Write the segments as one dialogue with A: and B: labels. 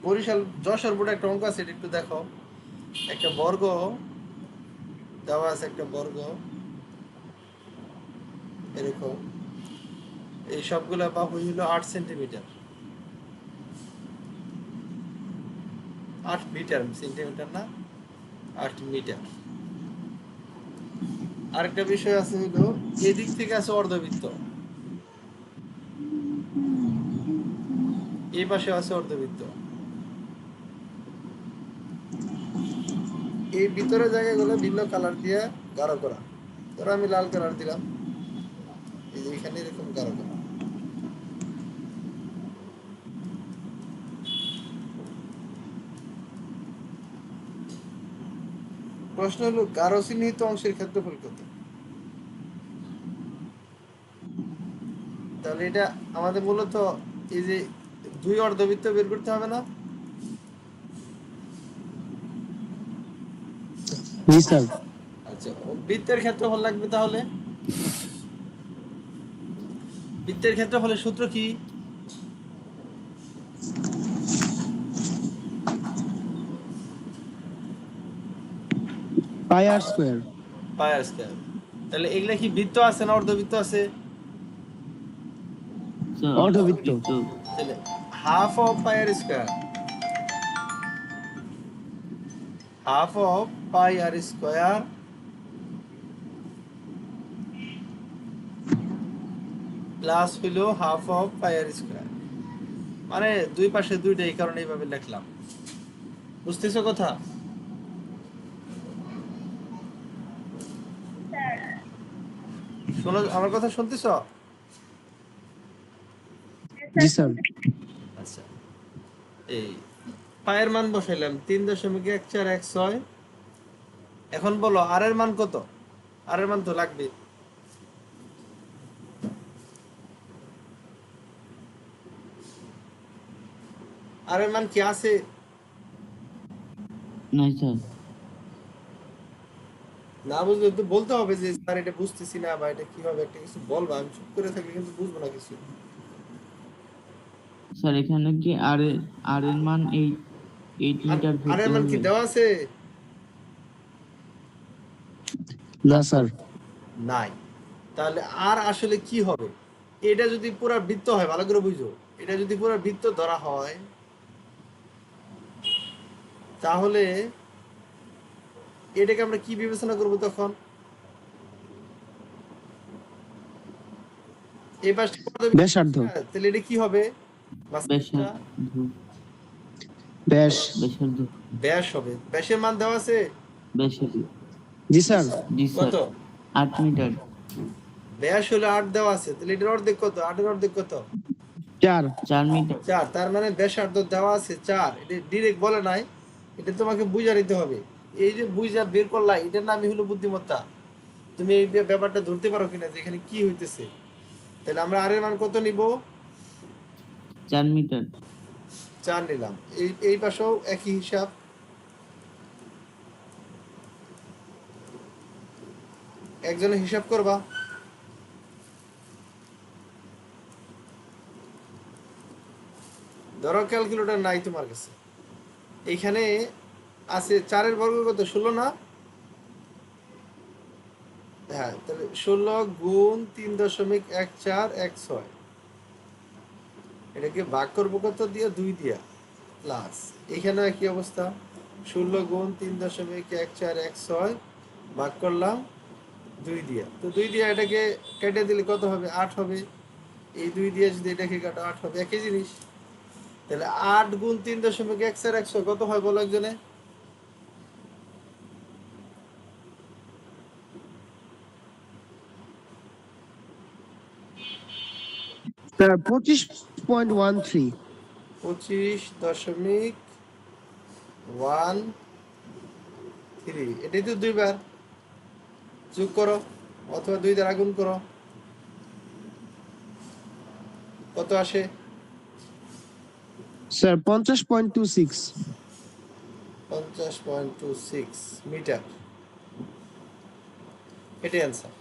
A: বরিশাল যশোর বোর্ডে একটা অঙ্ক আছে, এটা একটু দেখো। একটা বর্গ দেওয়া আছে, একটা বর্গ এরকম, এই সবগুলা বাহু হলো 8 সেন্টিমিটার, 8 মিটার, সেন্টিমিটার না, 8 মিটার। আরেকটা বিষয় আছে হলো, এদিক থেকে আছে অর্ধবৃত্ত, এই পাশে আছে অর্ধবৃত্ত, এই ভিতরের জায়গাগুলো ভিন্ন কালার দিয়ে গাঢ় করা। ধরো আমি লাল কালার দিলাম, এই যে এখানে এরকম গাঢ় করা। প্রশ্ন হলো গাঢ় চিহ্নিত অংশের ক্ষেত্রফল কত? তাহলে এটা আমাদের মূলত এই যে 2 অর্ধবৃত্ত বের করতে হবে না?
B: জি স্যার।
A: আচ্ছা, বৃত্তের ক্ষেত্রফল লাগবে। তাহলে বৃত্তের ক্ষেত্রফলের সূত্র কি?
B: পাই আর স্কয়ার।
A: পাই আর স্কয়ার। তাহলে এগুলা কি বৃত্ত আছে না অর্ধবৃত্ত আছে?
B: অর্ধবৃত্ত।
A: তাহলে half of pi r square, half of pi r square plus হইল half of pi r square, মানে দুই পাশে দুইটা, এই কারণে এইভাবে লিখলাম। বুঝতেছো কথা? শোনো, আমার কথা শুনতেছো?
B: জি স্যার।
A: আচ্ছা, এই পায়ের মান বসাইলাম 3.1416। এখন বলো আর এর মান কত? আর এর মান তো লাগবে। আর এর মান কি আছে?
C: নাই স্যার।
A: না বুঝলে তো বলতে হবে যে স্যার এটা বুঝতেছি না, বা এটা কিভাবে, একটা কিছু বলবা। আমি চুপ করে থাকলে কিন্তু বুঝবো না কিছু।
C: স্যার এখানে কি আর এর মান 8
A: আর
C: মিটার
A: আর
C: ধরতে
A: এর মান কি
C: হবে?
A: দেওয়া আছে?
B: না স্যার।
A: নাই। তাহলে আর আসলে কি হবে? এটা যদি পুরো বৃত্ত হয়, ভালো করে বুঝো, এটা যদি পুরো বৃত্ত ধরা হয়, তাহলে এটাকে আমরা কি বিবেচনা করব তখন? এই পাশটা
B: ব্যাসার্ধ।
A: তাহলে এটা কি হবে? মাঝখানটা
C: ব্যাসার্ধ।
B: ব্যাস।
C: ব্যাসার্ধ।
A: ব্যাস হবে। ব্যাসের মান দেওয়া আছে?
C: ব্যাসার্ধ।
B: জি স্যার।
C: জি স্যার।
A: কত?
C: 8 মিটার।
A: ব্যাস হলো 8 দেওয়া আছে, তাহলে এটার অর্ধেক কত? 8 এর অর্ধেক কত?
B: 4।
C: 4 মিটার।
A: 4। তার মানে ব্যাসার্ধ দেওয়া আছে 4, এটা ডিরেক্ট বলে নাই, এটা তোমাকে বুঝা নিতে হবে। এই যে বুঝা বের করলা, এটার নামই হলো বুদ্ধিমত্তা। তুমি এই ব্যাপারটা ধরতে পারো কিনা যে এখানে কি হইতেছে। তাহলে আমরা আর এর মান কত নিব?
C: 4 মিটার।
A: 4 নিলাম। এই পাশেও একই হিসাব। একজনে হিসাব করবা। ধরো ক্যালকুলেটর নাই তোমার কাছে, এইখানে আছে 4-এর বর্গ কত? 16 না? হ্যাঁ, তাহলে 16 গুণ 3.1416, এটাকে ভাগ করবো কত দিয়ে? 2 দিয়া। প্লাস এখানেও একই অবস্থা, 16 গুণ 3.1416 ভাগ করলাম 2 দিয়া। তো 2 দিয়া এটাকে কেটে দিলে কত হবে? 8 হবে। এই 2 দিয়ে যদি এটাকে কাটো, 8 হবে, একই জিনিস। তাহলে 8 গুণ 3.1416 কত হয় বলো একজনে?
B: স্যার 25.13।
A: 25.13। এটাই তো 2 বার যোগ করো, অথবা 2 দ্বারা গুণ করো, কত আসে?
B: স্যার 50.26।
A: 50.26 মিটার। এটাই অ্যান্সার,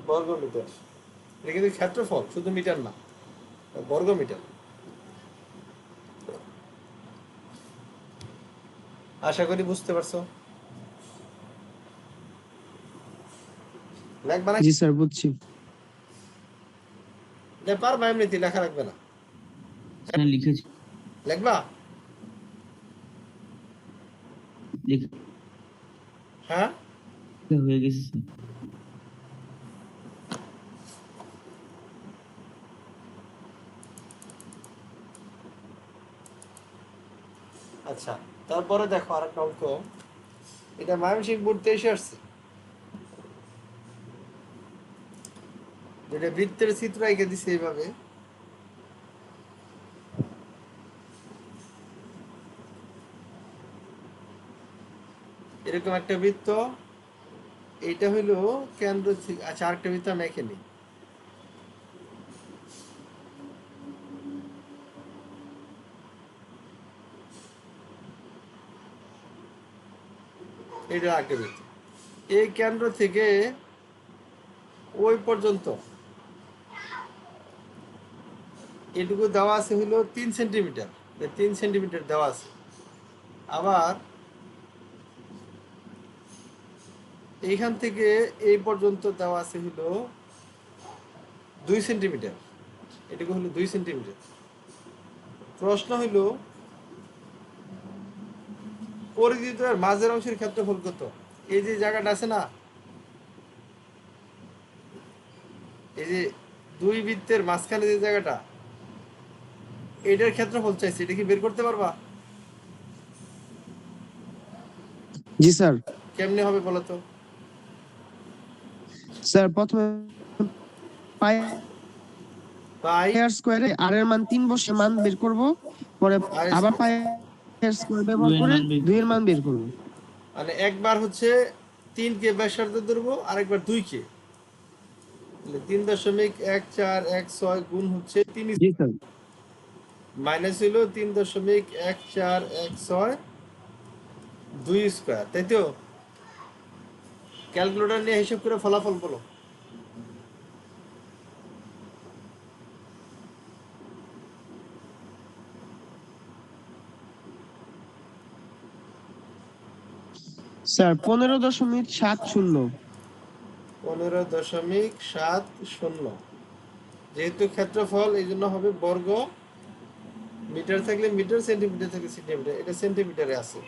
A: বর্গ মিটার। এটা কিন্তু ক্ষেত্রফল, শুধু মিটার না, বর্গ মিটার। আশা করি বুঝতে পারছো। লেখবা না?
B: জি স্যার, বুঝছি।
A: পারবা এমনিতে, লেখা লাগবে না।
C: স্যার লিখেছি,
A: লেখবা?
C: লিখে
A: হ্যাঁ,
C: হয়ে গেছে স্যার।
A: আচ্ছা। তারপরে দেখো আরেকটা অঙ্ক, এটা ময়মনসিংহ বোর্ড থেকে এসে আসছে। যেটা বৃত্তের চিত্র এঁকে দিছে এইভাবে। এরকম একটা বৃত্ত, এইটা হইলো কেন্দ্র থেকে। আচ্ছা, আরেকটা বৃত্ত আমি এঁকে নিই। এটা আরেকটা বৃত্ত। এই কেন্দ্র থেকে ওই পর্যন্ত এটুকু দেওয়া আছে হইলো 3 সেন্টিমিটার। 3 সেন্টিমিটার দেওয়া আছে। আবার এইখান থেকে এই পর্যন্ত দেওয়া আছে হইলো 2 সেন্টিমিটার। এটুকু হলো 2 সেন্টিমিটার। প্রশ্ন হইলো পরিধিত এর মাঝের অংশের ক্ষেত্রফল কত? এই যে জায়গাটা আছে না, এই যে দুই বৃত্তের মাঝখানে যে জায়গাটা, এটার ক্ষেত্রফল চাইছে। এটা কি বের করতে পারবা?
B: জি স্যার।
A: কেমনে হবে বলো তো?
B: স্যার প্রথমে পাই
A: পাই
B: আর স্কোয়ারে আর এর মান 3 বসে মান বের করব, পরে
A: আর
B: আবার পাই আর স্কোয়ার ব্যবহার
C: দুইয়ের
B: করে
C: মান বের
B: 2 এর মান বের করব।
A: মানে একবার হচ্ছে 3 কে ব্যাসার্ধ ধরবো, আরেকবার 2 কে। 3.1416 গুণ হচ্ছে 3
B: জি স্যার।
A: মাইনাস হইলো 3.1416 2 স্কোয়ার, তাই তো? ক্যালকুলেটর নিয়ে হিসাব করে ফলাফল বলো।
B: স্যার 15.70।
A: 15.70। যেহেতু ক্ষেত্রফল এই জন্য হবে বর্গ, মিটার থাকলে মিটার, সেন্টিমিটার থাকলে সেন্টিমিটার। এটা সেন্টিমিটারে আছে,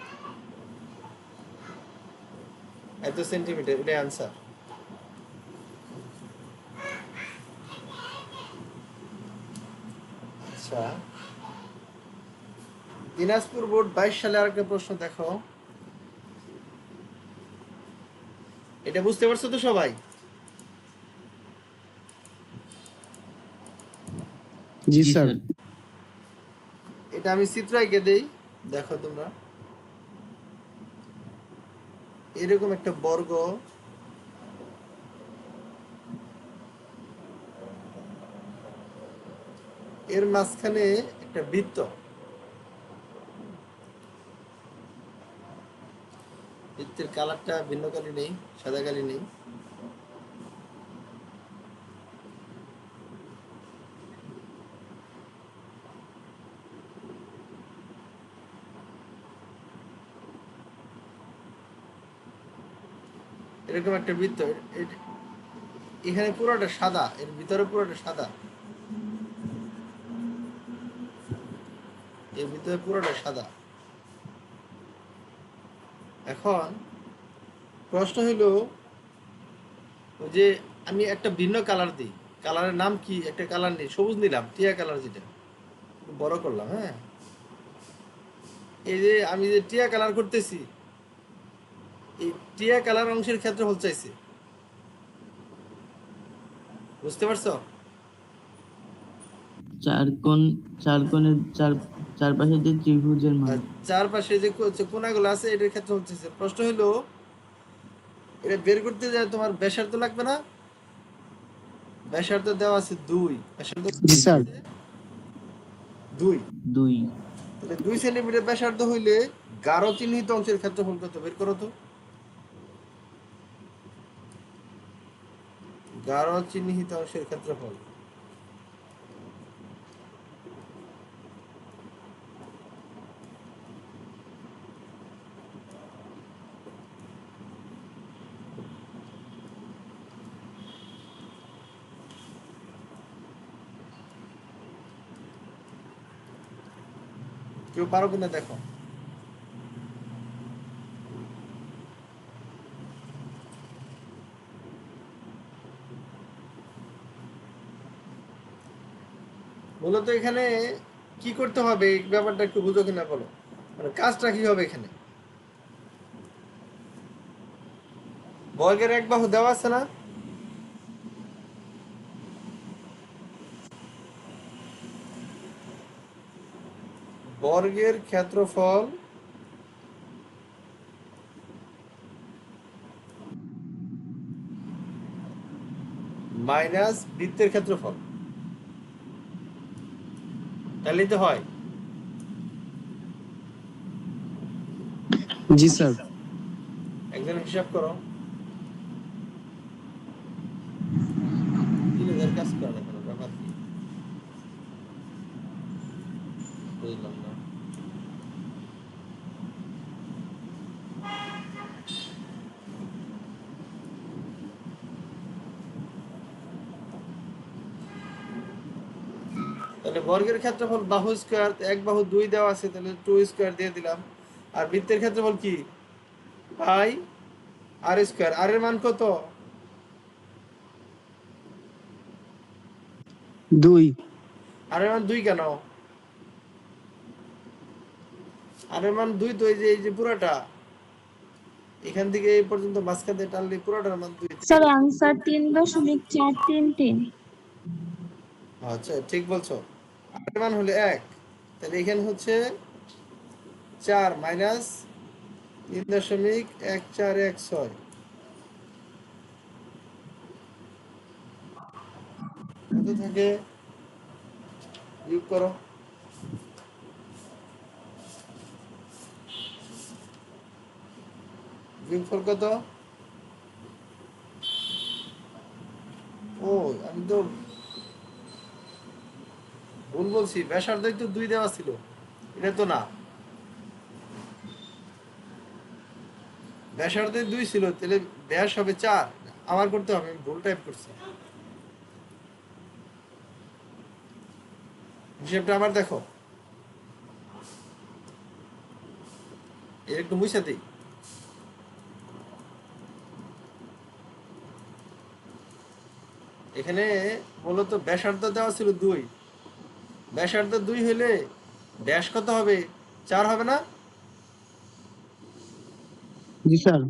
A: এত সেন্টিমিটার, এটা অ্যান্সার। আচ্ছা, দিনাজপুর বোর্ড 22 সালে আরেকটা প্রশ্ন দেখো। এটা বুঝতে পারছো তো সবাই?
B: জি
C: জি
B: স্যার।
C: স্যার।
A: এটা আমি চিত্র এঁকে দেই, দেখো তোমরা। এরকম একটা বর্গ, এর মাঝখানে একটা বৃত্ত। বৃত্তের কালারটা ভিন্ন কালি নেই, সাদা কালি নেই। এরকম একটা বৃত্ত, এখানে পুরোটা সাদা, এর ভিতরে পুরোটা সাদা, এর ভিতরে পুরোটা সাদা। এখন প্রশ্ন হইলো, ওই যে আমি একটা ভিন্ন কালার দিই, কালারের নাম কি? একটা কালার নেই, সবুজ নিলাম, টিয়া কালার, যেটা বড় করলাম। হ্যাঁ, এই যে আমি যে টিয়া কালার করতেছি, এই টিয়া কালার অংশের ক্ষেত্রফল চাইছে। বুঝতে পারছো?
C: চার কোণের চারপাশে যে ত্রিভুজের মান।
A: আর চারপাশে যে কোনাগুলো আছে, এটার ক্ষেত্রফল চাইছে। প্রশ্ন হইলো, এটা বের করতে যায় তোমার ব্যাসার্ধ লাগবে না? ব্যাসার্ধ দেওয়া আছে 2, ব্যাসার্ধ
B: জি
C: জি
B: স্যার।
C: স্যার।
A: 2।
C: 2।
A: তাহলে 2 সেন্টিমিটার ব্যাসার্ধ হইলে গাঢ় চিহ্নিত অংশের ক্ষেত্রফল কত? বের করো তো। গাঢ় চিহ্নিত অংশের ক্ষেত্রফল। কেউ পারো কিনা দেখো। মূলত এখানে কি করতে হবে এই ব্যাপারটা একটু বুঝো কিনা বলো, মানে কাজটা কি হবে এখানে। বর্গের এক বাহু দেওয়া আছে না, বর্গের ক্ষেত্রফল মাইনাস বৃত্তের ক্ষেত্রফল, তাহলেই তো হয়।
B: জি স্যার।
A: একজন হিসাব করো, 3000 কাজ করে না কেন, ব্যাপার কি বুঝলাম না। তাহলে বর্গের ক্ষেত্রফল বাহু স্কয়ার, এক বাহু 2 দেওয়া আছে, তাহলে 2 স্কয়ার দিয়ে দিলাম। আর বৃত্তের ক্ষেত্রফল কি, পাই আর স্কয়ার। আর এর মান কত,
B: 2।
A: আর এর মান 2 কেন, আর এর মান 2 তো এই যে পুরোটা এখান থেকে এই পর্যন্ত মাঝখান দিয়ে টানলে পুরোটার মান 2।
D: Sir answer 3.433।
A: আচ্ছা ঠিক বলছো। আর এর মান হলো 1, তাহলে এখানে হচ্ছে 4 মাইনাস 3.1416 কত থাকে, যোগ করো। যোগফল কত, ও আমি তো ভুল বলছি, ব্যাসার্ধই তো 2 দেওয়া ছিল, এটা তো না। ব্যাসার্ধ 2 ছিল, তাহলে ব্যাস হবে 4। আমার করতে হবে, আমি ভুল টাইপ করছি। হিসেবটা আমার দেখো, এর একটু মুছে দিই। এখানে মূলত ব্যাসার্ধ দেওয়া ছিল 2, ব্যাসার্ধ 2 হলে ব্যাস কত হবে, 4 হবে না।
B: জি স্যার।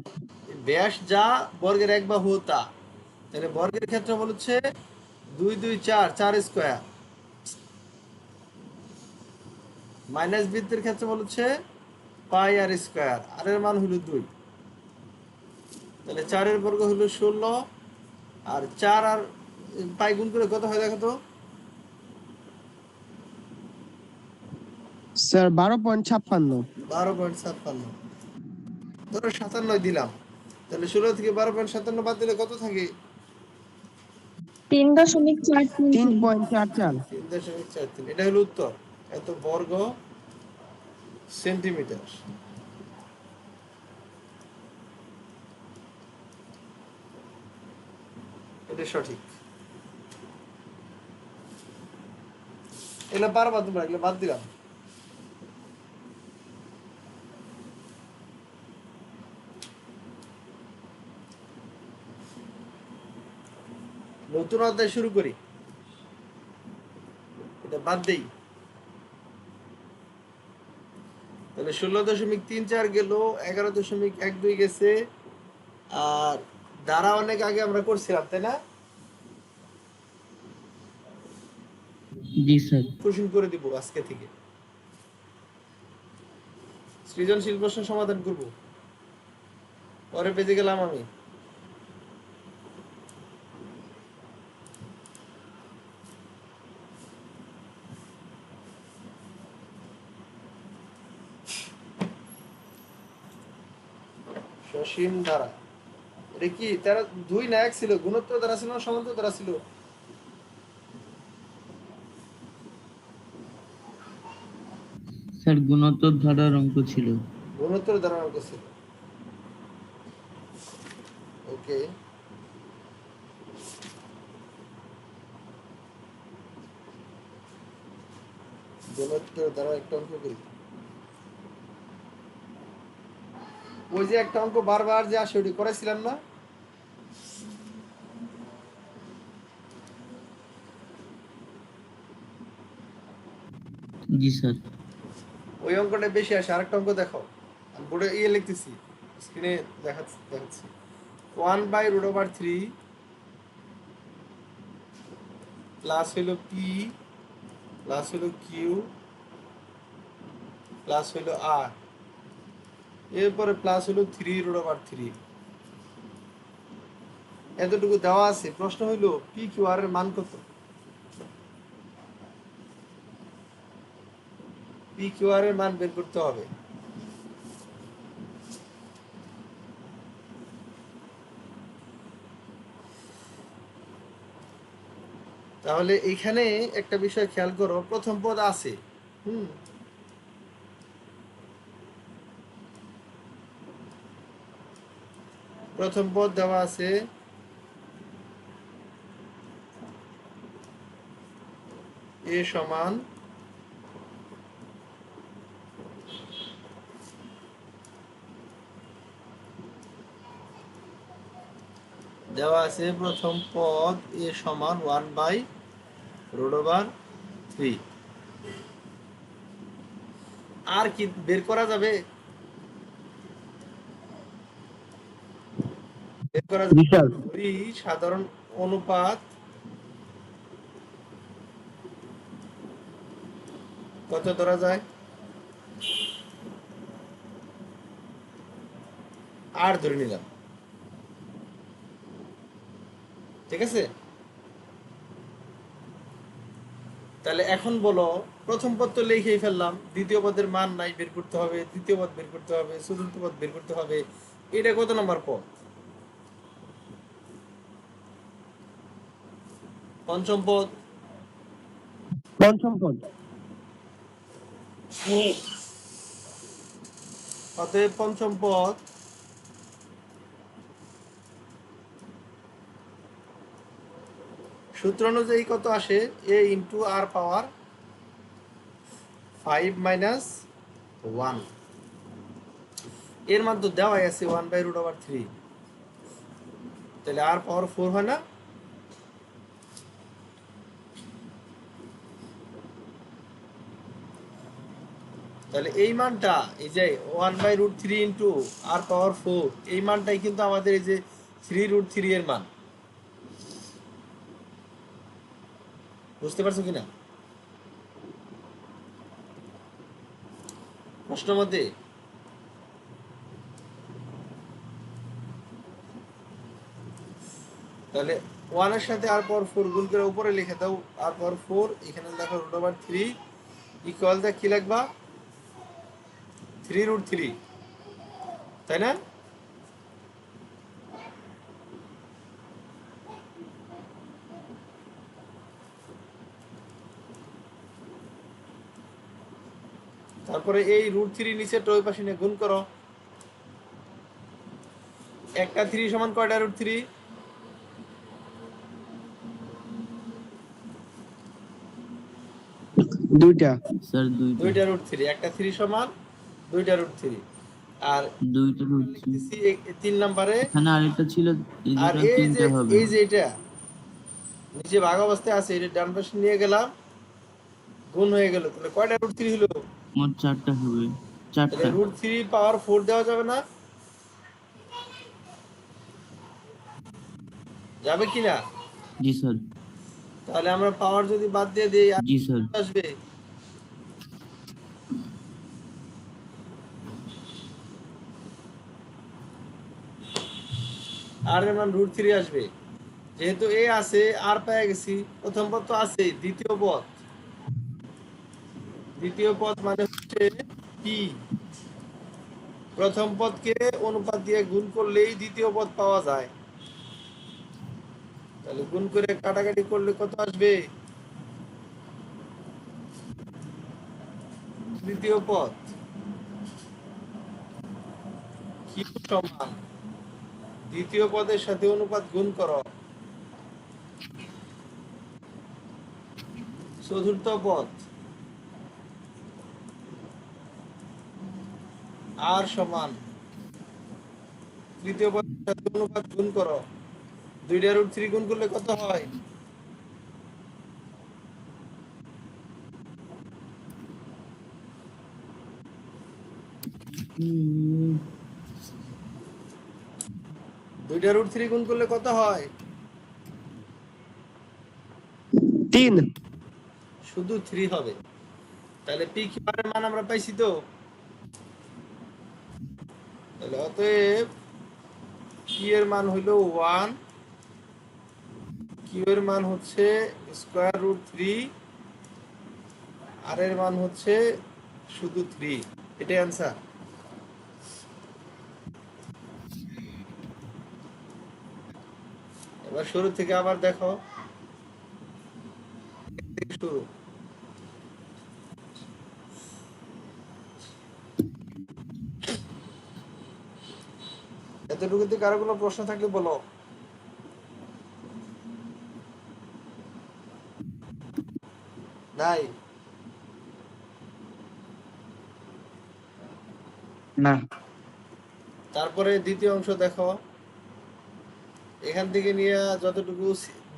A: ব্যাস যা বর্গের এক বাহু তা, তাহলে বর্গের ক্ষেত্রফল হচ্ছে 2 2 4, 4 স্কয়ার মাইনাস বৃত্তের ক্ষেত্রফল হচ্ছে পাই আর স্কয়ার, আর এর মান হলো 2। তাহলে 4 এর বর্গ হলো 16, আর 4 আর পাই গুণ করে কত হয় দেখো তো,
B: স্যার 12.56।
A: 12.57। ধরো 57 দিলাম, তাহলে 16 থেকে 12.57 বাদ দিলে কত থাকে,
D: 3.433।
B: 3.44।
A: 3.43। এটা হলো উত্তর, এত বর্গ সেন্টিমিটার। এটা সঠিক। এগুলো পারবা তোমরা, এগুলো বাদ দিলাম। নতুন অধ্যায় শুরু করি, এটা বাদ দেই। তাহলে 16.34 গেল, 11.12 গেছে। আর দ্বারা অনেক আগে আমরা করছিলাম তাই না,
C: জি স্যার।
A: কোশ্চেন করে দিব আজকে থেকে, সৃজনশীল প্রশ্ন সমাধান করব। পরে পেজে গেলাম আমি। সসীম ধারা, এটা কি তারা 2 না 1 ছিল, গুণোত্তর দ্বারা ছিল না সমান্তর দ্বারা ছিল,
C: স্যার গুণোত্তর ধারার অঙ্ক ছিল।
A: গুণোত্তর দ্বারা অঙ্ক ছিল। ওকে, গুণোত্তর দ্বারা একটা অঙ্ক করি। ওই যে একটা অঙ্ক বারবার যে আসে ওটি করেছিলাম না?
C: জি স্যার।
A: ওই অঙ্কটা বেশি আসে। আরেকটা অঙ্ক দেখো, আমি বোর্ডে লিখতেছি, স্ক্রিনে দেখাচ্ছি। 1/√3 প্লাস হইল পি প্লাস হইল কিউ প্লাস হইল আর, এরপরে প্লাস হইল 3√3। এতটুকু দেওয়া আছে। প্রশ্ন হইল পি কিউ আর এর মান কত? পি কিউ আর এর মান বের করতে হবে। তাহলে এখানে একটা বিষয় খেয়াল করো, প্রথম পদ আছে, প্রথম পদ দেওয়া আছে এ সমান দেওয়া আছে প্রথম পদ এ সমান 1/√3। আর কি বের করা যাবে? বের করা যাবে ধরি সাধারণ অনুপাত কত ধরা যায়? 8 ধরে নিলাম, ঠিক আছে? তাহলে এখন বলো, প্রথম পদ তো লিখেই ফেললাম, দ্বিতীয় পদের মান নাই, বের করতে হবে, তৃতীয় পদ বের করতে হবে, চতুর্থ পদ বের করতে হবে। এটা কত নম্বর পদ? পঞ্চম পদ।
B: পঞ্চম পদ।
A: অতএব পঞ্চম পদ সূত্র অনুযায়ী কত আসে? a into r power 5 - 1। এর মান তো দেওয়াই আছে 1/√3, তাহলে আর পাওয়ার 4 হয় না? তাহলে এই মানটা, এই যে 1/√3 ইন্টু আর পাওয়ার 4, এই মানটাই কিন্তু আমাদের এই যে 3√3 এর মান। বুঝতে পারছো কিনা প্রশ্ন মধ্যে? তাহলে 1 এর সাথে আর পাওয়ার 4 গুণ করে উপরে লিখে দাও আর পাওয়ার 4, এখানে দেখো √3 ইকুয়াল দা কি লিখবা? 3√3, তাই না? তারপরে এই √3 নিচে ওই পাশে নিয়ে গুণ করো। একটা 3 সমান কয়টা √3?
B: দুইটা।
C: স্যার দুইটা।
A: দুইটা √3। একটা 3 সমান দুইটা √3। আর
C: দুইটা রুটছি।
A: লিখতেছি 3 নম্বরে।
C: এখানে আরেকটা ছিল, এই
A: আর
C: দুটো
A: এই যে
C: তিনটা হবে।
A: এটা নিচে ভাগ অবস্থায় আছে, এটা ডান পাশে নিয়ে গেলাম, গুণ হয়ে গেল। তাহলে কয়টা √3 হলো?
C: মোট চারটা হবে।
A: তাহলে
C: চারটা।
A: √3 পাওয়ার 4 দেওয়া যাবে না? যাবে কি না?
C: জি স্যার।
A: তাহলে আমরা পাওয়ার যদি বাদ দিয়ে দিই আর
C: জি স্যার।
A: আসবে আর এর মান √3 আসবে। যেহেতু এ আছে, আর পেয়ে গেছি, প্রথম পদ তো আছে, দ্বিতীয় পদ মানে হচ্ছে পি। প্রথম পদকে অনুপাত দিয়ে গুণ করলেই দ্বিতীয় পদ পাওয়া যায়। তাহলে গুণ করে কাটাকাটি করলে কত আসবে? তৃতীয় পদ কিউ সমান দ্বিতীয় পদের সাথে অনুপাত গুণ করো, চতুর্থ পদ আর সমান তৃতীয় পদের সাথে অনুপাত গুণ করো। 2√3 গুণ করলে কত হয়?
C: উম,
A: 2√3 গুণ করলে কত হয়?
B: 3।
A: শুধু 3 হবে। তাহলে পি কিউ আর এর মান আমরা পাইছি তো। তাহলে অতএব পি এর মান হইল 1, কিউ এর মান হচ্ছে √3, আর এর মান হচ্ছে শুধু 3। এটাই অ্যান্সার। এবার শুরু থেকে আবার দেখো, শুরু। এতটুকুতে কারো কোনো প্রশ্ন থাকলে বলো। নাই?
C: না।
A: তারপরে দ্বিতীয় অংশ দেখো, এখান থেকে নিয়ে যতটুকু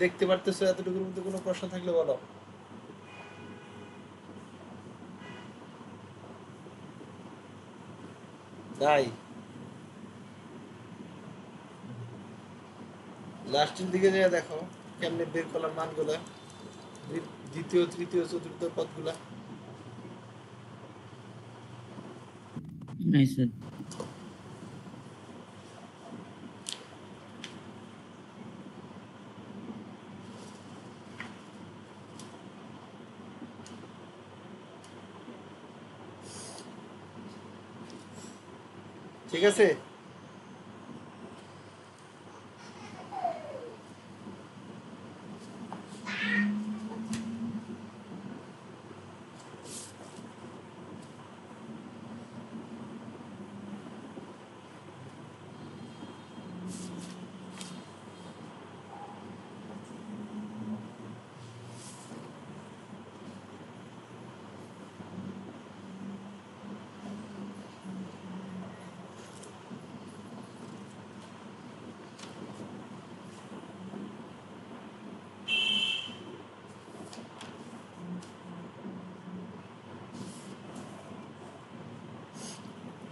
A: দেখতে পারতেছো এতটুকুর মধ্যে কোনো প্রশ্ন থাকলে বলো। নাই? লাস্টের দিকে যেয়ে দেখো কেমনে বের করলাম মানগুলা, দ্বিতীয় তৃতীয় চতুর্থ পদগুলা।
C: নাই স্যার।
A: ঠিক আছে।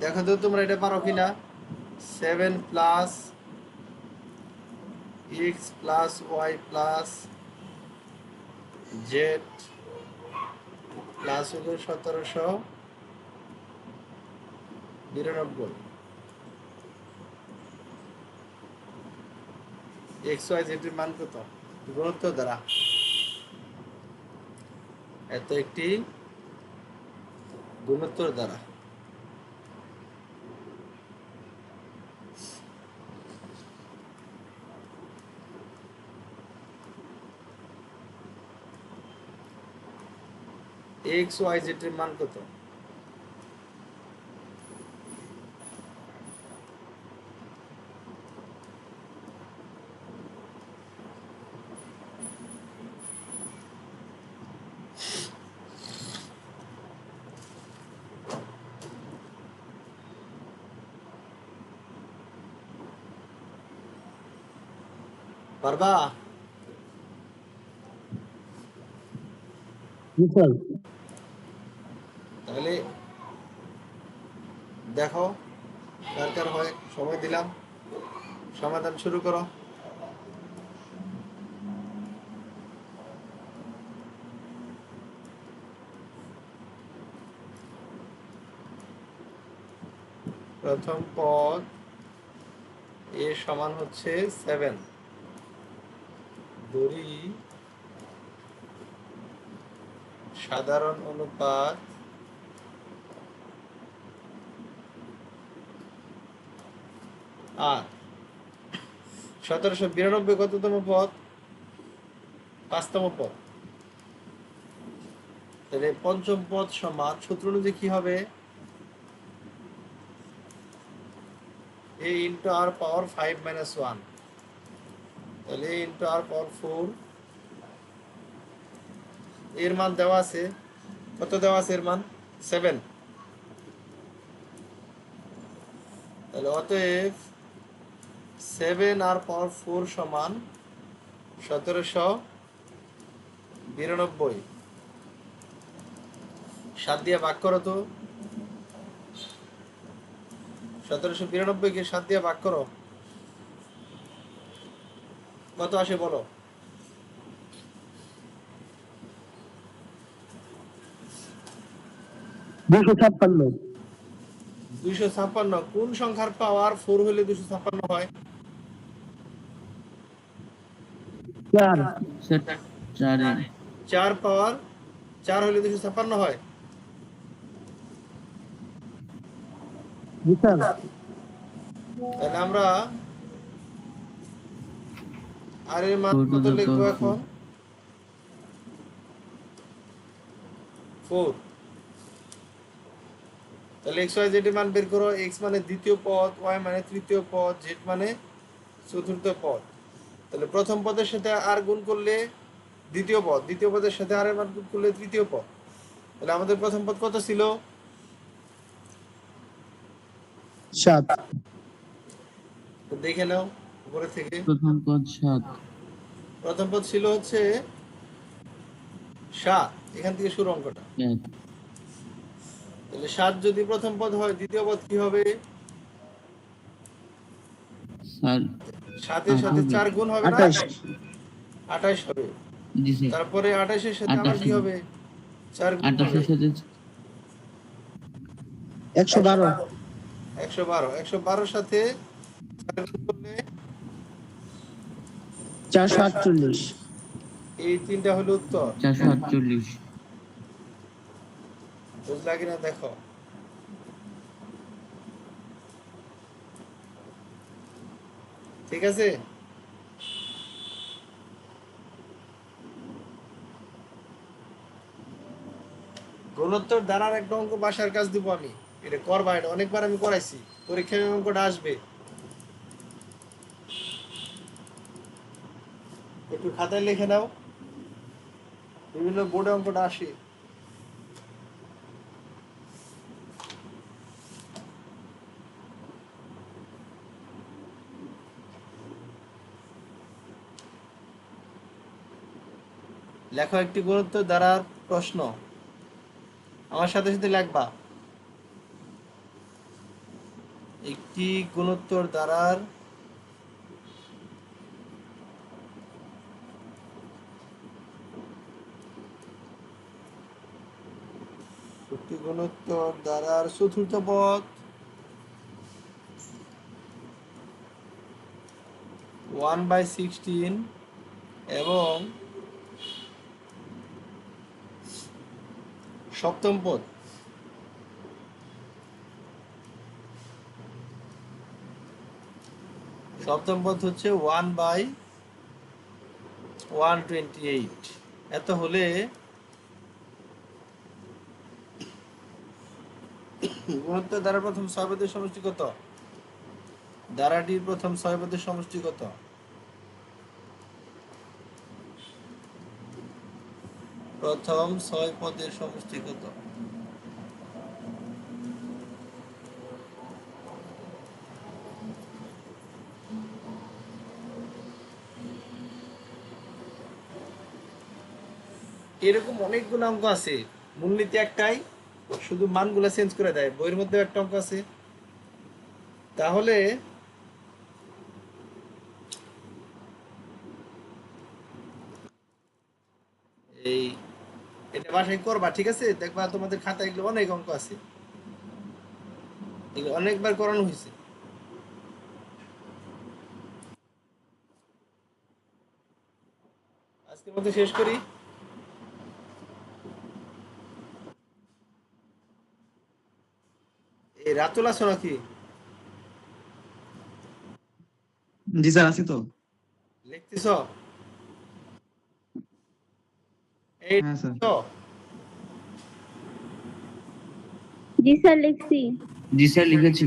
A: দেখো তো তোমরা এটা পারো কিনা। 7 plus x plus y plus z plus হলো 1792। এক্স ওয়াই জেড এর মান কত? গুণোত্তর দ্বারা। এত একটি গুণোত্তর দ্বারা। এক্স ওয়াই জেড এর মান কত? পারবা? তাহলে দেখো দরকার হয়, সময় দিলাম, সমাধান শুরু করো। প্রথম পদ এ সমান হচ্ছে 7, ধরি সাধারণ অনুপাত আর 1792 কততম পদ? 5তম পদ। তাহলে পঞ্চম পদ সমান সূত্র অনুযায়ী কি হবে? a into r power 5 minus 1। তাহলে a ইন্টু আর পাওয়ার 4, এর মান দেওয়া আছে কত? দেওয়া আছে এর মান 7। তাহলে অতএব 7 আর পাওয়ার 4 সমান 1792। 7 দিয়ে ভাগ করো তো। 1792 কে 7 দিয়ে ভাগ করো, কত আসে বলো?
B: দুশো ছাপ্পান্ন।
A: 256। কোন সংখ্যার পাওয়ার 4 হলে 256 হয়?
B: চার।
C: স্যার 4
A: 4 পাওয়ার 4 হলে 256 হয়।
B: জি স্যার।
A: তাহলে আমরা আর এর মান
C: 4 to
A: কত
C: the
A: লিখবো
C: power
A: এখন? 4। তাহলে x y z এর মান বের করো। x মানে দ্বিতীয় পদ, y মানে তৃতীয় পদ, z মানে চতুর্থ পদ। তাহলে প্রথম পদের সাথে আর গুণ করলে দ্বিতীয় পদ, দ্বিতীয় পদের সাথে আর এর মান গুণ করলে তৃতীয় পদ। তাহলে আমাদের প্রথম পদ কত ছিল?
B: 7।
A: তো দেখে নাও উপরে থেকে।
C: প্রথম পদ 7।
A: প্রথম পদ ছিল হচ্ছে 7, এখান থেকে শুরু অঙ্কটা। তাহলে 7 যদি প্রথম পদ হয়, দ্বিতীয় পদ কি হবে?
C: স্যার
A: 7 এর সাথে 4 গুণ হবে না?
B: 28।
A: 28 হবে।
C: জি স্যার
A: তারপরে 28 এর সাথে আবার
C: 28
A: কি হবে? 4 গুণ হবে।
C: 28 এর সাথে
B: 112।
A: 112। 112 সাথে 4 গুণ করলে
B: 448।
A: এই তিনটা হলো উত্তর।
C: 448।
A: বুঝলা কিনা দেখো। ঠিক আছে? গুণোত্তর দ্বারার একটা অঙ্ক বাসার কাজ দিব আমি, এটা করবা, এটা অনেকবার আমি করাইছি, পরীক্ষায় এই অঙ্কটা আসবে। একটু খাতায় লিখে নাও, বিভিন্ন বোর্ডে অঙ্কটা আসে। লেখো একটি গুণোত্তর দ্বারার প্রশ্ন, আমার সাথে সাথে লিখবা। একটি গুণোত্তর দ্বারার একটি গুণোত্তর দ্বারার চতুর্থ পদ 1/16 এবং সপ্তম পদ হচ্ছে 1/128। এত হলে গুণোত্তর দ্বারা প্রথম 6 পদের সমষ্টি কত? দ্বারাটির প্রথম 6 পদের সমষ্টি কত? প্রথম 6 পদের সমষ্টি কত? এরকম অনেকগুলো অঙ্ক আছে, মূলনীতি একটাই, শুধু মানগুলো চেঞ্জ করে দেয়। বইয়ের মধ্যে একটা অঙ্ক আছে। তাহলে এই এটা বাসায় করবা, ঠিক আছে? দেখবা তোমাদের খাতায় এগুলো অনেক অঙ্ক আছে, এগুলো অনেকবার করানো হয়েছে। আজকের মধ্যে শেষ করি। এই রাতুল আছো নাকি?
E: জি স্যার আছি তো।
A: লিখতেছ? এই
E: হ্যাঁ স্যার।
A: তো
D: জি স্যার লিখছি।
C: জি স্যার লিখেছি।